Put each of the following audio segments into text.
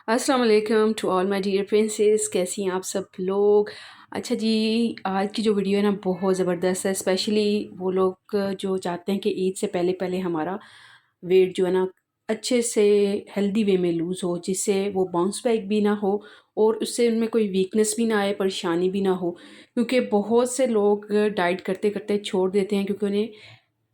अस्सलाम वालेकुम to all my dear princesses. कैसी हैं आप सब लोग? अच्छा जी, आज की जो वीडियो है ना बहुत ज़बरदस्त है। स्पेशली वो लोग जो चाहते हैं कि ईद से पहले पहले हमारा वेट जो है ना अच्छे से हेल्दी वे में लूज़ हो, जिससे वो बाउंस बैक भी ना हो और उससे उनमें कोई वीकनेस भी ना आए, परेशानी भी ना हो। क्योंकि बहुत से लोग डाइट करते करते छोड़ देते हैं क्योंकि उन्हें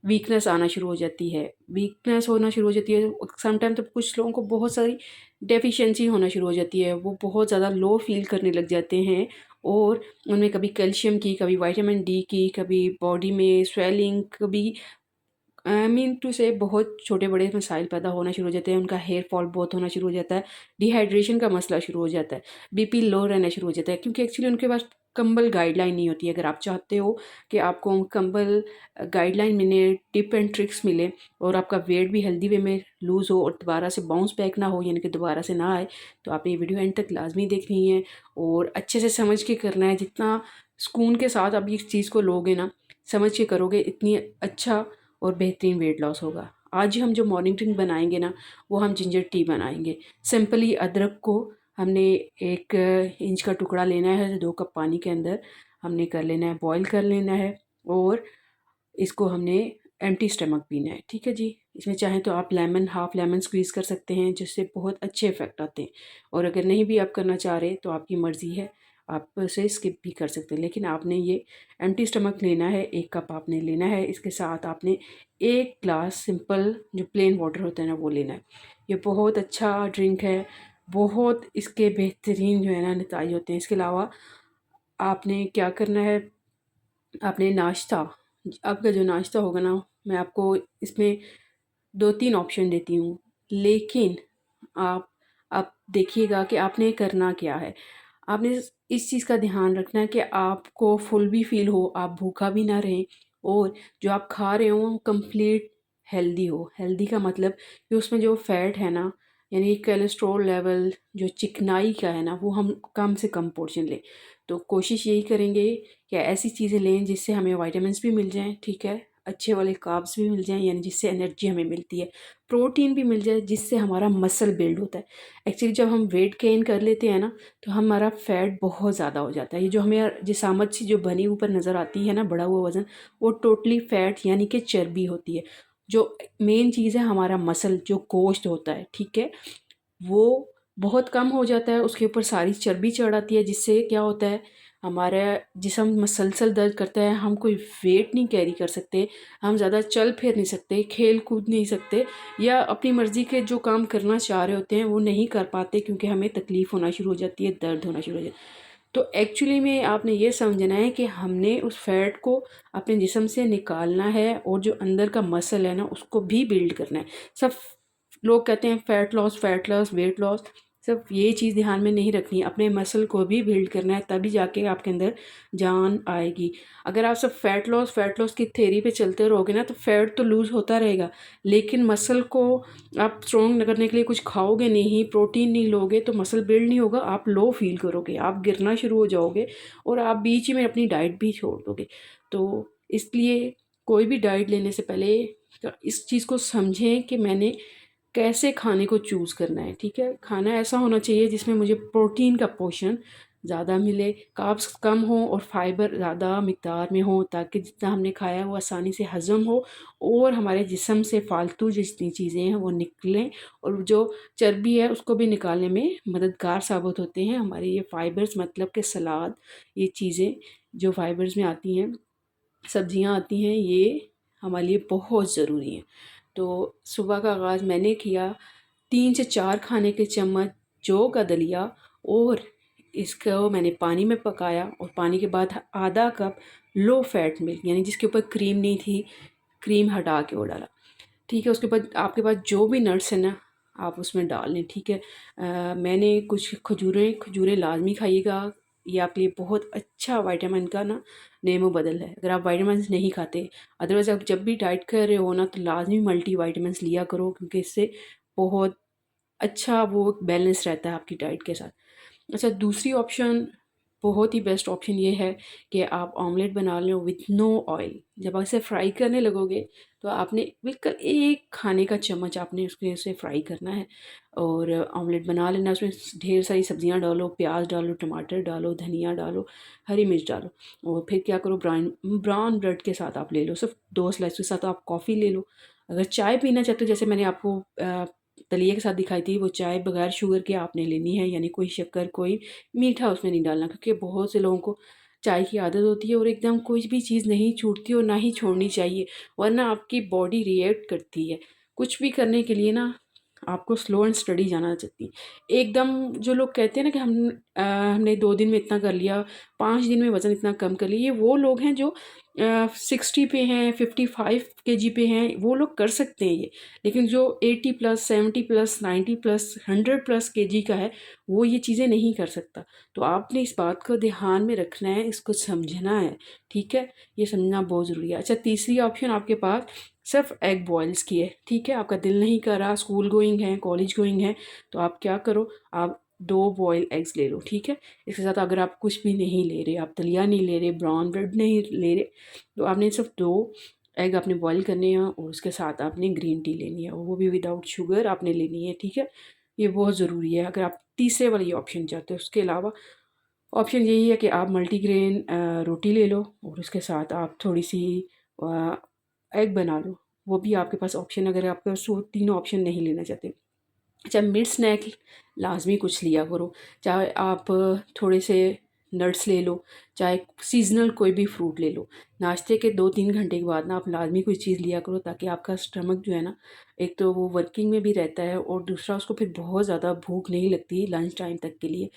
वीकनेस आना शुरू हो जाती है, वीकनेस होना शुरू हो जाती है। समटाइम तो कुछ लोगों को बहुत सारी डेफिशिएंसी होना शुरू हो जाती है, वो बहुत ज़्यादा लो फील करने लग जाते हैं और उनमें कभी कैल्शियम की, कभी विटामिन डी की, कभी बॉडी में स्वेलिंग, कभी आई मीन टू से बहुत छोटे-बड़े मसाइल पैदा होना शुरू हो जाते हैं, उनका हेयर फॉल बहुत होना शुरू हो जाता है, डिहाइड्रेशन का मसला शुरू हो जाता है, बीपी लो रहना शुरू हो जाता है क्योंकि एक्चुअली उनके पास कंबल गाइडलाइन नहीं होती है। अगर आप चाहते हो कि आपको कंबल गाइडलाइन मिले, टिप एंड ट्रिक्स मिले और आपका वेट भी हेल्दी वे में लूज़ हो और दोबारा से बाउंस बैक ना हो, यानी कि दोबारा से ना आए, तो आपने ये वीडियो एंड तक लाज़मी देखनी है और अच्छे से समझ के करना है। जितना सुकून के साथ आप इस चीज़ को लोगे ना, समझ के करोगे, इतनी अच्छा और बेहतरीन वेट लॉस होगा। आज हम जो मॉर्निंग ड्रिंक बनाएंगे ना, वो हम जिंजर टी बनाएंगे। सिंपली अदरक को हमने 1 इंच का टुकड़ा लेना है, 2 कप पानी के अंदर हमने कर लेना है, बॉईल कर लेना है और इसको हमने एम्प्टी स्टमक पीना है, ठीक है जी। इसमें चाहें तो आप लेमन, हाफ लेमन स्क्वीज़ कर सकते हैं, जिससे बहुत अच्छे इफ़ेक्ट आते हैं और अगर नहीं भी आप करना चाह रहे तो आपकी मर्ज़ी है, आप उसे स्किप भी कर सकते हैं। लेकिन आपने ये एम्प्टी स्टमक लेना है, 1 कप आपने लेना है, इसके साथ आपने 1 ग्लास सिंपल जो प्लेन वाटर होता है ना, वो लेना है। ये बहुत अच्छा ड्रिंक है, बहुत इसके बेहतरीन जो है ना नताइज होते हैं। इसके अलावा आपने क्या करना है, आपने नाश्ता, आपका जो नाश्ता होगा ना, मैं आपको इसमें 2-3 ऑप्शन देती हूँ, लेकिन आप अब देखिएगा कि आपने करना क्या है। आपने इस चीज़ का ध्यान रखना है कि आपको फुल भी फ़ील हो, आप भूखा भी ना रहें और जो आप खा रहे हो कंप्लीट हेल्दी हो। हेल्दी का मतलब कि उसमें जो फ़ैट है ना, यानी कोलेस्ट्रॉल लेवल जो चिकनाई का है ना, वो हम कम से कम पोर्शन लें। तो कोशिश यही करेंगे कि ऐसी चीज़ें लें जिससे हमें विटामिन्स भी मिल जाएँ, ठीक है? अच्छे वाले कार्ब्स भी मिल जाएँ, यानी जिससे एनर्जी हमें मिलती है। प्रोटीन भी मिल जाए जिससे हमारा मसल बिल्ड होता है। एक्चुअली जब हम वेट गेन कर लेते हैं ना, तो हमारा फैट बहुत ज़्यादा हो जाता है। ये जो हमें जिसामत सी जो बनी ऊपर नज़र आती है ना, बढ़ा हुआ वज़न, वो टोटली फैट यानी कि चर्बी होती है। जो मेन चीज़ है हमारा मसल जो गोश्त होता है, ठीक है? वो बहुत कम हो जाता है, उसके ऊपर सारी चर्बी चढ़ आती है, जिससे क्या होता है, हमारा जिस्म मसलसल दर्द करता है, हम कोई वेट नहीं कैरी कर सकते, हम ज़्यादा चल फिर नहीं सकते, खेल कूद नहीं सकते या अपनी मर्ज़ी के जो काम करना चाह रहे होते हैं वो नहीं कर पाते क्योंकि हमें तकलीफ़ होना शुरू हो जाती है, दर्द होना शुरू हो जाता है। तो एक्चुअली में आपने ये समझना है कि हमने उस फैट को अपने जिस्म से निकालना है और जो अंदर का मसल है ना, उसको भी बिल्ड करना है। सब लोग कहते हैं फैट लॉस, वेट लॉस, सब ये चीज़ ध्यान में नहीं रखनी, अपने मसल को भी बिल्ड करना है, तभी जाके आपके अंदर जान आएगी। अगर आप सब फैट लॉस की थ्योरी पे चलते रहोगे ना, तो फैट तो लूज़ होता रहेगा, लेकिन मसल को आप स्ट्रॉन्ग करने के लिए कुछ खाओगे नहीं, प्रोटीन नहीं लोगे, तो मसल बिल्ड नहीं होगा, आप लो फील करोगे, आप गिरना शुरू हो जाओगे और आप बीच ही में अपनी डाइट भी छोड़ दोगे। तो इसलिए कोई भी डाइट लेने से पहले इस चीज़ को समझें कि मैंने कैसे खाने को चूज़ करना है, ठीक है? खाना ऐसा होना चाहिए जिसमें मुझे प्रोटीन का पोर्शन ज़्यादा मिले, कार्ब्स कम हो और फाइबर ज़्यादा मिक़दार में हो, ताकि जितना हमने खाया है वो आसानी से हज़म हो और हमारे जिस्म से फ़ालतू जितनी चीज़ें हैं वो निकलें और जो चर्बी है उसको भी निकालने में मददगार साबित होते हैं हमारे ये फाइबर्स, मतलब कि सलाद, ये चीज़ें जो फाइबर्स में आती हैं, सब्जियां आती हैं, ये हमारे लिए बहुत ज़रूरी हैं। तो सुबह का आगाज़ मैंने किया 3 से 4 खाने के चम्मच जौ का दलिया और इसको मैंने पानी में पकाया और पानी के बाद आधा कप लो फैट मिल्क, यानी जिसके ऊपर क्रीम नहीं थी, क्रीम हटा के वो डाला, ठीक है? उसके बाद आपके पास जो भी नट्स हैं ना, आप उसमें डाल लें, ठीक है? मैंने कुछ खजूरें खजूरें लाज़मी खाइएगा, ये आपके लिए बहुत अच्छा विटामिन का ना नेमो बदल है, अगर आप विटामिन्स नहीं खाते। अदरवाइज़ आप जब भी डाइट कर रहे हो ना, तो लाज़मी मल्टीविटामिन्स लिया करो क्योंकि इससे बहुत अच्छा वो बैलेंस रहता है आपकी डाइट के साथ। अच्छा, दूसरी ऑप्शन बहुत ही बेस्ट ऑप्शन ये है कि आप ऑमलेट बना लें विथ नो ऑयल। जब आप इसे फ्राई करने लगोगे तो आपने बिल्कुल एक खाने का चम्मच आपने उसके उसे फ्राई करना है और ऑमलेट बना लेना। उसमें ढेर सारी सब्जियां डालो, प्याज डालो, टमाटर डालो, धनिया डालो, हरी मिर्च डालो और फिर क्या करो, ब्राउन ब्रेड के साथ आप ले लो, सिर्फ 2 स्लाइस के साथ आप कॉफ़ी ले लो। अगर चाय पीना चाहते हो, जैसे मैंने आपको दलिया के साथ दिखाई थी, वो चाय बगैर शुगर के आपने लेनी है, यानी कोई शक्कर कोई मीठा उसमें नहीं डालना, क्योंकि बहुत से लोगों को चाय की आदत होती है और एकदम कोई भी चीज़ नहीं छूटती और ना ही छोड़नी चाहिए, वरना आपकी बॉडी रिएक्ट करती है। कुछ भी करने के लिए ना आपको स्लो एंड स्टडी जाना चाहिए। एकदम जो लोग कहते हैं ना कि हमने 2 दिन में इतना कर लिया, 5 दिन में वज़न इतना कम कर लिया, ये वो लोग हैं जो 60 पे हैं, 55 kg पे हैं, वो लोग कर सकते हैं ये। लेकिन जो 80+, 70+, 90+, 100+ kg का है, वो ये चीज़ें नहीं कर सकता। तो आपने इस बात को ध्यान में रखना है, इसको समझना है, ठीक है? ये समझना बहुत ज़रूरी है। अच्छा, तीसरी ऑप्शन आपके पास सिर्फ एग बॉयल्स की है, ठीक है? आपका दिल नहीं कर रहा, स्कूल गोइंग है, कॉलेज गोइंग है, तो आप क्या करो, आप 2 बॉयल एग्स ले लो, ठीक है? इसके साथ अगर आप कुछ भी नहीं ले रहे, आप दलिया नहीं ले रहे, ब्राउन ब्रेड नहीं ले रहे, तो आपने सिर्फ 2 एग आपने बॉयल करने हैं और उसके साथ आपने ग्रीन टी लेनी है और वो भी विदाउट शुगर आपने लेनी है, ठीक है? ये बहुत ज़रूरी है अगर आप तीसरे वाली ऑप्शन चाहते हो। उसके अलावा ऑप्शन यही है कि आप मल्टीग्रेन रोटी ले लो और उसके साथ आप थोड़ी सी एग बना लो। वो भी आपके पास ऑप्शन, अगर आपके पास वो तीनों ऑप्शन नहीं लेना चाहते। अच्छा, मिड स्नैक लाज़मी कुछ लिया करो, चाहे आप थोड़े से नट्स ले लो, चाहे सीज़नल कोई भी फ्रूट ले लो। नाश्ते के 2-3 घंटे के बाद ना आप लाज़मी कोई चीज़ लिया करो, ताकि आपका स्टमक जो है ना, एक तो वो वर्किंग में भी रहता है और दूसरा उसको फिर बहुत ज़्यादा भूख नहीं लगती लंच टाइम तक के लिए।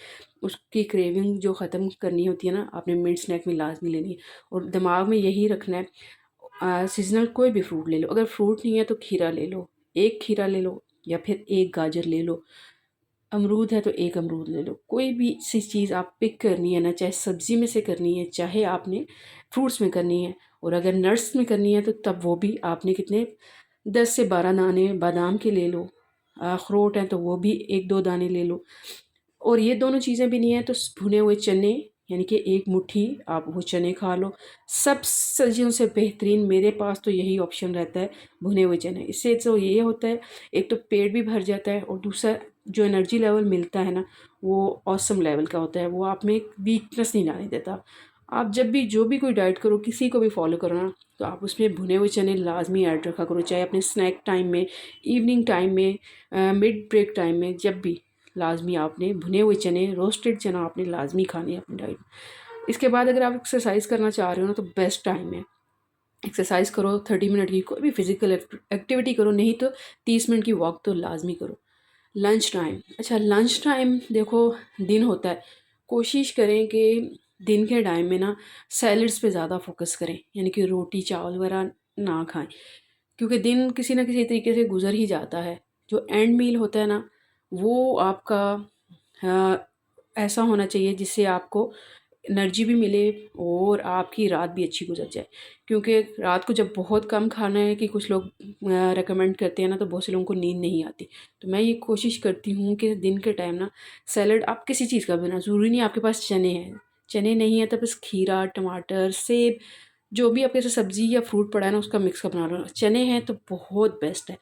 उसकी क्रेविंग जो ख़त्म करनी होती है ना, आपने मिड स्नैक में लाज़मी लेनी है और दिमाग में यही रखना है, सीज़नल कोई भी फ्रूट ले लो, अगर फ्रूट नहीं है तो खीरा ले लो, 1 खीरा ले लो या फिर 1 गाजर ले लो, अमरूद है तो 1 अमरूद ले लो। कोई भी सी चीज़ आप पिक करनी है ना, चाहे सब्ज़ी में से करनी है, चाहे आपने फ्रूट्स में करनी है, और अगर नट्स में करनी है तो तब वो भी आपने कितने 10 से 12 दाने बादाम के ले लो। अखरोट हैं तो वो भी 1-2 दाने ले लो। और ये दोनों चीज़ें भी नहीं है तो भुने हुए चने, यानी कि 1 मुट्ठी आप वो चने खा लो। सब सब्जियों से बेहतरीन मेरे पास तो यही ऑप्शन रहता है, भुने हुए चने। इससे तो ये होता है, एक तो पेट भी भर जाता है और दूसरा जो एनर्जी लेवल मिलता है ना, वो ऑसम लेवल का होता है, वो आप में वीकनेस नहीं लाने देता। आप जब भी जो भी कोई डाइट करो, किसी को भी फॉलो करो ना, तो आप उसमें भुने हुए चने लाजमी ऐड रखा करो, चाहे अपने स्नैक टाइम में, इवनिंग टाइम में, मिड ब्रेक टाइम में, जब भी लाजमी आपने भुने हुए चने, रोस्टेड चना आपने लाजमी खाने हैं अपनी डाइट में। इसके बाद अगर आप एक्सरसाइज करना चाह रहे हो ना, तो बेस्ट टाइम है, एक्सरसाइज करो, 30 मिनट की कोई भी फिजिकल एक्टिविटी करो, नहीं तो 30 मिनट की वॉक तो लाजमी करो। लंच टाइम, अच्छा लंच टाइम देखो, दिन होता है, कोशिश करें कि दिन के टाइम में ना सैलड्स पे ज़्यादा फोकस करें, यानी कि रोटी चावल वगैरह ना खाएं, क्योंकि दिन किसी ना किसी तरीके से गुजर ही जाता है। जो एंड मील होता है ना, वो आपका ऐसा होना चाहिए जिससे आपको एनर्जी भी मिले और आपकी रात भी अच्छी गुजर जाए, क्योंकि रात को जब बहुत कम खाना है, कि कुछ लोग रेकमेंड करते हैं ना, तो बहुत से लोगों को नींद नहीं आती। तो मैं ये कोशिश करती हूँ कि दिन के टाइम ना सैलड आप किसी चीज़ का बना, ज़रूरी नहीं आपके पास चने हैं, चने नहीं है तो बस खीरा, टमाटर, सेब, जो भी आपके पास सब्ज़ी या फ्रूट पड़ा है ना, उसका मिक्स का बना लो। चने हैं तो बहुत बेस्ट है।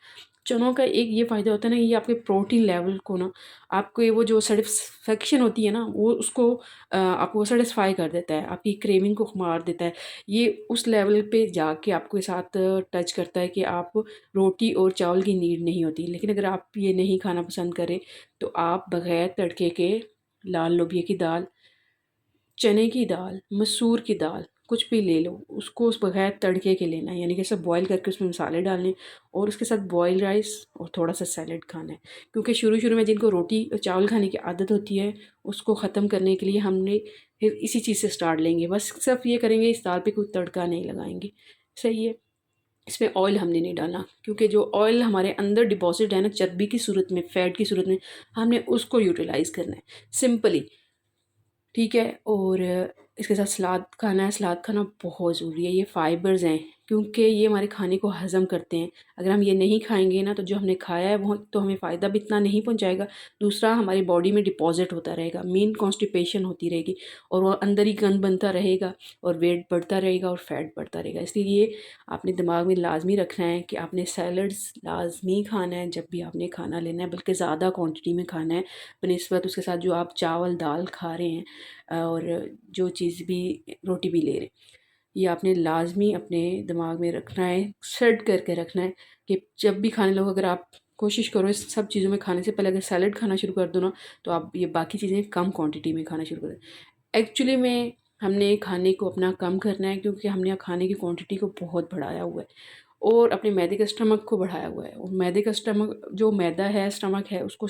चनों का एक ये फ़ायदा होता है ना, ये आपके प्रोटीन लेवल को ना, आपको ये वो जो सेटिस्फेक्शन होती है ना, वो उसको आपको सेटिस्फाई कर देता है, आपकी क्रेविंग को मार देता है। ये उस लेवल पे जाके आपके साथ टच करता है कि आप रोटी और चावल की नीड नहीं होती। लेकिन अगर आप ये नहीं खाना पसंद करें, तो आप बग़ैर तड़के के लाल लोबिया की दाल, चने की दाल, मसूर की दाल, कुछ भी ले लो, उसको उस बगैर तड़के के लेना है, यानी कि सब बॉयल करके उसमें मसाले डालने और उसके साथ बॉयल राइस और थोड़ा-सा सैलेड खाना है। क्योंकि शुरू-शुरू में जिनको रोटी और चावल खाने की आदत होती है, उसको ख़त्म करने के लिए हमने फिर इसी चीज़ से स्टार्ट लेंगे। बस सिर्फ़ ये करेंगे, इस दाल पे कोई तड़का नहीं लगाएँगे। सही है? इसमें ऑयल हमने नहीं डालना, क्योंकि जो ऑयल हमारे अंदर डिपॉज़िट है ना चर्बी की सूरत में, फैट की सूरत में, हमने उसको यूटिलाइज़ करना है, सिंपली। ठीक है, और इसके साथ सलाद खाना है, सलाद खाना बहुत ज़रूरी है, ये फाइबर्स हैं, क्योंकि ये हमारे खाने को हज़म करते हैं। अगर हम ये नहीं खाएँगे ना तो जो हमने खाया है वो तो हमें फ़ायदा भी इतना नहीं पहुँचाएगा, दूसरा हमारी बॉडी में डिपॉज़िट होता रहेगा, मेन कॉन्स्टिपेशन होती रहेगी और वो अंदर ही गंद बनता रहेगा और वेट बढ़ता रहेगा और फैट बढ़ता रहेगा। इसलिए आपने दिमाग में लाज़मी रखना है कि आपने सैलड्स लाज़मी खाना है जब भी आपने खाना लेना है, बल्कि ज़्यादा क्वांटिटी में खाना है बनिस्बत उसके साथ जो आप चावल दाल खा रहे हैं और जो चीज़ भी रोटी भी ले रहे हैं। ये आपने लाज़मी अपने दिमाग में रखना है, सेट करके रखना है कि जब भी खाने लगो, अगर आप कोशिश करो इस सब चीज़ों में खाने से पहले अगर सैलेड खाना शुरू कर दो ना, तो आप ये बाकी चीज़ें कम क्वांटिटी में खाना शुरू कर दें। एक्चुअली में हमने खाने को अपना कम करना है क्योंकि हमने खाने की क्वांटिटी को बहुत बढ़ाया हुआ है और अपने मैदे के स्टमक को बढ़ाया हुआ है और मैदे का स्टमक जो मैदा है स्टमक है उसको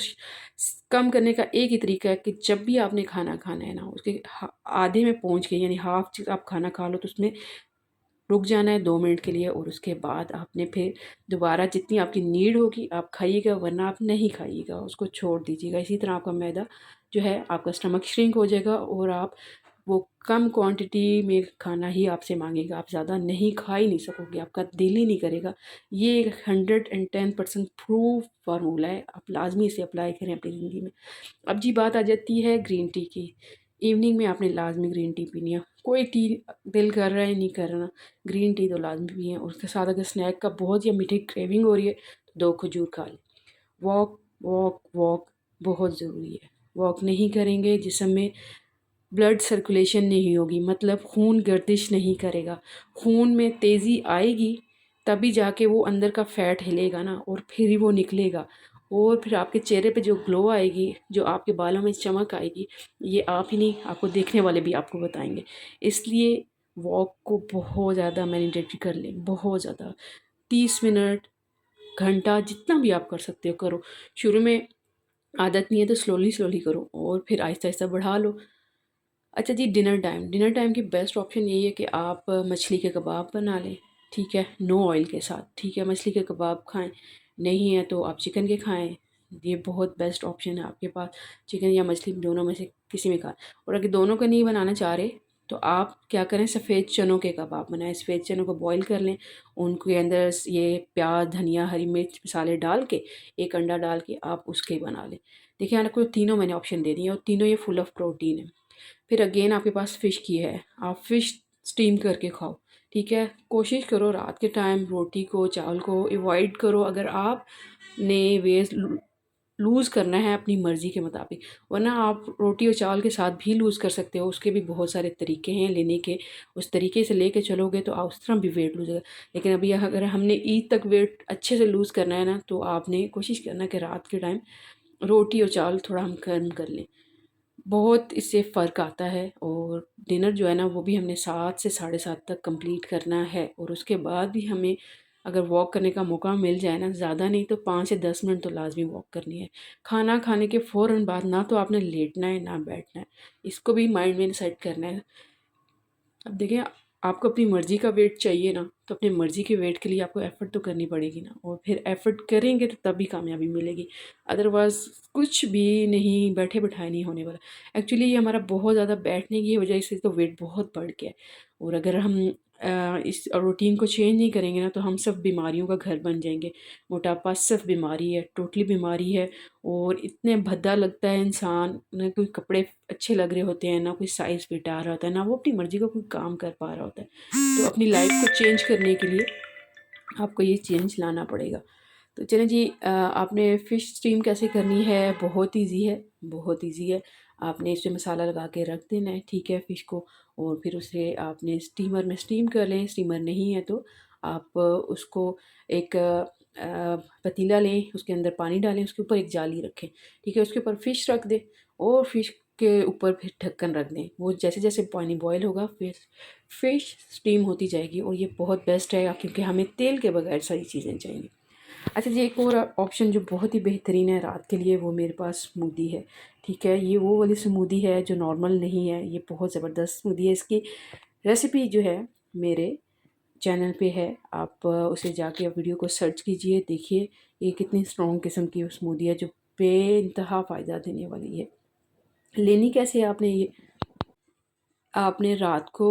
कम करने का एक ही तरीका है कि जब भी आपने खाना खाना है ना उसके आधे में पहुंच के यानी हाफ चीज़ आप खाना खा लो तो उसमें रुक जाना है 2 मिनट के लिए और उसके बाद आपने फिर दोबारा जितनी आपकी नीड होगी आप खाइएगा, वरना आप नहीं खाइएगा, उसको छोड़ दीजिएगा। इसी तरह आपका मैदा जो है आपका स्टमक श्रिंक हो जाएगा और आप वो कम क्वांटिटी में खाना ही आपसे मांगेगा, आप ज़्यादा नहीं खा ही नहीं सकोगे, आपका दिल ही नहीं करेगा। ये 110% प्रूफ फार्मूला है, आप लाजमी इसे अप्लाई करें अपनी ज़िंदगी में। अब जी बात आ जाती है ग्रीन टी की। इवनिंग में आपने लाजमी ग्रीन टी पीनी है, कोई टी दिल कर रहा है नहीं कर रहा, ग्रीन टी तो लाजमी पिए। और उसके साथ अगर स्नैक का बहुत या मीठी क्रेविंग हो रही है तो 2 खजूर खा लें। वॉक वॉक वॉक बहुत ज़रूरी है। वॉक नहीं करेंगे जिस्म में ब्लड सर्कुलेशन नहीं होगी, मतलब खून गर्दिश नहीं करेगा, खून में तेज़ी आएगी तभी जाके वो अंदर का फ़ैट हिलेगा ना और फिर ही वो निकलेगा और फिर आपके चेहरे पे जो ग्लो आएगी, जो आपके बालों में चमक आएगी, ये आप ही नहीं आपको देखने वाले भी आपको बताएंगे। इसलिए वॉक को बहुत ज़्यादा मैंडेटरी कर लें, बहुत ज़्यादा 30 मिनट घंटा जितना भी आप कर सकते हो करो। शुरू में आदत नहीं है तो स्लोली स्लोली करो और फिर आहिस्ता आहिस्ता बढ़ा लो। अच्छा जी, डिनर टाइम की बेस्ट ऑप्शन यही है कि आप मछली के कबाब बना लें, ठीक है, नो ऑयल के साथ, ठीक है, मछली के कबाब खाएं। नहीं है तो आप चिकन के खाएं, ये बहुत बेस्ट ऑप्शन है आपके पास, चिकन या मछली दोनों में से किसी में खाएं। और अगर दोनों का नहीं बनाना चाह रहे तो आप क्या करें, सफ़ेद चनों के कबाब बनाएं। सफ़ेद चनों को बॉईल कर लें, उनके अंदर ये प्याज धनिया हरी मिर्च मसाले डाल के एक अंडा डाल के आप उसके बना लें। देखिए आपको तीनों मैंने ऑप्शन दे दिए और तीनों ये फुल ऑफ प्रोटीन है। फिर अगेन आपके पास फ़िश की है, आप फ़िश स्टीम करके खाओ, ठीक है। कोशिश करो रात के टाइम रोटी को चावल को अवॉइड करो अगर आपने वेट लूज़ करना है अपनी मर्ज़ी के मुताबिक, वरना आप रोटी और चावल के साथ भी लूज़ कर सकते हो, उसके भी बहुत सारे तरीके हैं लेने के। उस तरीके से लेके चलोगे तो आप उस तरह भी वेट लूज़ होगा। लेकिन अभी अगर हमने ईद तक वेट अच्छे से लूज़ करना है ना तो आपने कोशिश करना कि रात के टाइम रोटी और चावल थोड़ा हम कम कर लें, बहुत इससे फ़र्क आता है। और डिनर जो है ना वो भी हमने 7 से साढ़े 7 तक कंप्लीट करना है और उसके बाद भी हमें अगर वॉक करने का मौका मिल जाए ना, ज़्यादा नहीं तो 5 से 10 मिनट तो लाजमी वॉक करनी है। खाना खाने के फ़ौरन बाद ना तो आपने लेटना है ना बैठना है, इसको भी माइंड में सेट करना है। अब देखिए, आपको अपनी मर्ज़ी का वेट चाहिए ना, तो अपनी मर्ज़ी के वेट के लिए आपको एफ़र्ट तो करनी पड़ेगी ना, और फिर एफ़र्ट करेंगे तो तभी कामयाबी मिलेगी। अदरवाइज़ कुछ भी नहीं, बैठे-बिठाए नहीं होने वाला। एक्चुअली ये हमारा बहुत ज़्यादा बैठने की वजह से तो वेट बहुत बढ़ गया है और अगर हम इस रूटीन को चेंज नहीं करेंगे ना, तो हम सब बीमारियों का घर बन जाएँगे। मोटापा सिर्फ़ बीमारी है, टोटली बीमारी है और इतने भद्दा लगता है इंसान, ना कोई कपड़े अच्छे लग रहे होते हैं, ना कोई साइज़ फिट आ रहा होता है, ना वो अपनी मर्ज़ी का कोई काम कर पा रहा होता है। तो अपनी लाइफ़ को चेंज करने के लिए आपको ये चेंज लाना पड़ेगा। तो चलें जी, आपने फ़िश स्टीम कैसे करनी है, बहुत ईज़ी है, बहुत ईज़ी है। आपने इसमें मसाला लगा के रख देना है, ठीक है, फ़िश को, और फिर उसे आपने स्टीमर में स्टीम कर लें। स्टीमर नहीं है तो आप उसको एक पतीला लें, उसके अंदर पानी डालें, उसके ऊपर एक जाली रखें, ठीक है, उसके ऊपर फ़िश रख दें और फ़िश के ऊपर फिर ढक्कन रख दें। वो जैसे-जैसे पानी बॉयल होगा फिर फ़िश स्टीम होती जाएगी और ये बहुत बेस्ट है क्योंकि हमें तेल के बगैर सारी चीज़ें चाहिए। अच्छा जी, एक और ऑप्शन जो बहुत ही बेहतरीन है रात के लिए, वो मेरे पास स्मूदी है, ठीक है। ये वो वाली स्मूदी है जो नॉर्मल नहीं है, ये बहुत ज़बरदस्त स्मूदी है। इसकी रेसिपी जो है मेरे चैनल पे है, आप उसे जाके आप वीडियो को सर्च कीजिए, देखिए ये कितनी स्ट्रॉन्ग किस्म की स्मूदी है जो बेइंतहा फ़ायदा देने वाली है। लेनी कैसे है आपने ये, आपने रात को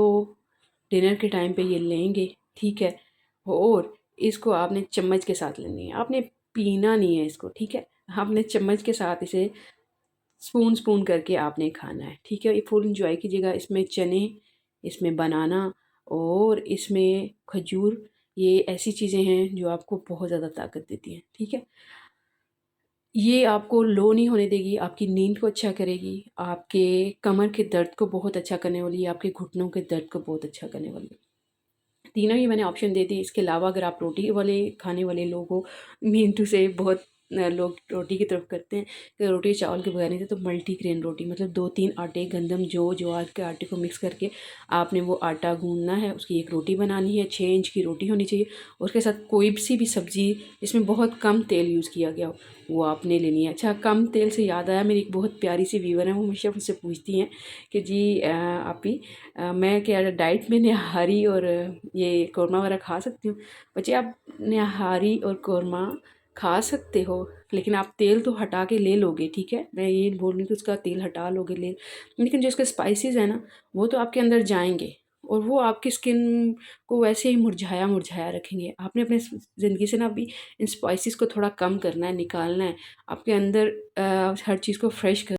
डिनर के टाइम पे ये लेंगे, ठीक है। और इसको आपने चम्मच के साथ लेनी है, आपने पीना नहीं है इसको, ठीक है। आपने चम्मच के साथ इसे स्पून स्पून करके आपने खाना है, ठीक है। ये फुल इंजॉय कीजिएगा। इसमें चने, इसमें बनाना और इसमें खजूर, ये ऐसी चीज़ें हैं जो आपको बहुत ज़्यादा ताकत देती हैं, ठीक है। ये आपको लो नहीं होने देगी, आपकी नींद को अच्छा करेगी, आपके कमर के दर्द को बहुत अच्छा करने वाली है, आपके घुटनों के दर्द को बहुत अच्छा करने वाली है। तीनों ही मैंने ऑप्शन दे दी। इसके अलावा अगर आप रोटी वाले खाने वाले लोग हो, मीन टू से बहुत लोग रोटी की तरफ करते हैं कि रोटी चावल के बगैर नहीं थे, तो मल्टीग्रेन रोटी मतलब 2-3 आटे, गंदम, ज्वार के आटे को मिक्स करके आपने वो आटा गूंदना है, उसकी एक रोटी बनानी है। 6 इंच की रोटी होनी चाहिए। उसके साथ कोई सी भी सब्ज़ी जिसमें बहुत कम तेल यूज़ किया गया हो वो आपने लेनी है। अच्छा, कम तेल से याद आया, मेरी एक बहुत प्यारी सी व्यूवर है, वो हमेशा मुझसे पूछती हैं कि जी आप ही मैं क्या डाइट में निहारी और ये कौरमा वगैरह खा सकती हूँ? बच्चे, आप निहारी और कौरमा खा सकते हो, लेकिन आप तेल तो हटा के ले लोगे, ठीक है। मैं ये बोल रही हूँ कि उसका तेल हटा लोगे लेकिन जो इसके स्पाइसेस हैं ना, वो तो आपके अंदर जाएंगे और वो आपकी स्किन को वैसे ही मुरझाया मुरझाया रखेंगे। आपने अपने ज़िंदगी से ना अभी इन स्पाइसेस को थोड़ा कम करना है, निकालना है, आपके अंदर हर चीज़ को फ्रेश कर